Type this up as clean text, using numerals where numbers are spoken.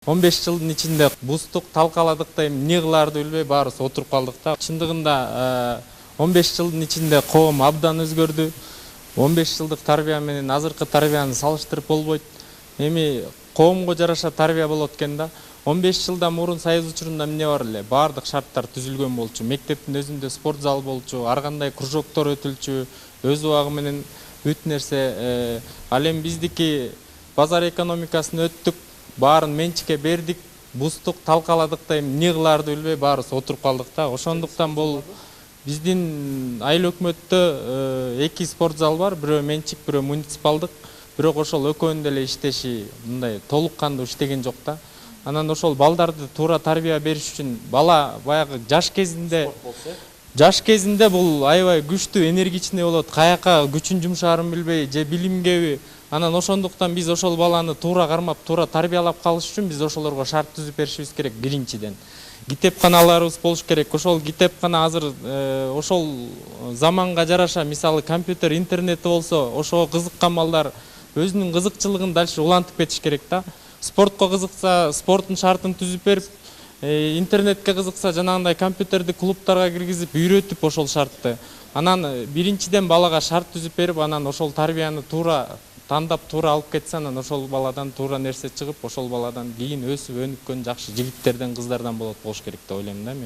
15 жылдын ичинде бустук талкаладык да эми эмне кылаарды билбей баарыбыз отуруп калдык да. Чындыгында 15 жылдын ичинде коом абдан өзгөрдү. 15 жылдык тарбия менен азыркы тарбияны салыштырып болбойт. Эми коомго жараша тарбия болот экен да. 15 жылдан мурун союз учурунда эмне бар эле? Баардык шарттар түзүлгөн болчу. Мектептин өзүндө спорт зал болчу, ар кандай кружоктор өтүлчү, өз убагы менен бүт нерсе. Ал эми биздики базар экономикасын өттүк, баарын менчикке бердик, бустук талкаладык да эми эмне кылаарды билбей баарыбыз отуруп калдык да. Ошондуктан бул биздин айыл өкмөттө 2 спорт зал бар, бирөө менчик, бирөө муниципалдык. Бирок ошол экөөнүн деле иштеши мындай толук кандуу иштеген жок да. Анан ошол балдарды туура тарбия бериш үчүн бала баягы жаш кезинде бул аябай күчтүү энергичный болот, каяка күчүн жумшаарын билбей же билимгеби. Анан ошондуктан биз ошол баланы туура кармап, туура тарбиялап калыш үчүн биз ошолорго шарт түзүп беришибиз керек биринчиден. Китепканаларыбыз болуш керек. Ошол китепкана азыр ошол заманга жараша, мисалы компьютер, интернети болсо, ошого кызыккан балдар өзүнүн кызыкчылыгын дальше улантып кетиш керек да. Спортко кызыкса, спорттун шартын түзүп берип, интернетке кызыкса, жанагындай компьютерди клубтарга киргизип, үйрөтүп ошол шартты. Анан биринчиден балага шарт түзүп берип, анан ошол тарбияны туура тандап, туура алып кетсе, анан ошол баладан туура нерсе чыгып, ошол баладан кийин өсүп өнүккөн жакшы жигиттерден, кыздардан болот болуш керек деп ойлойм да мен.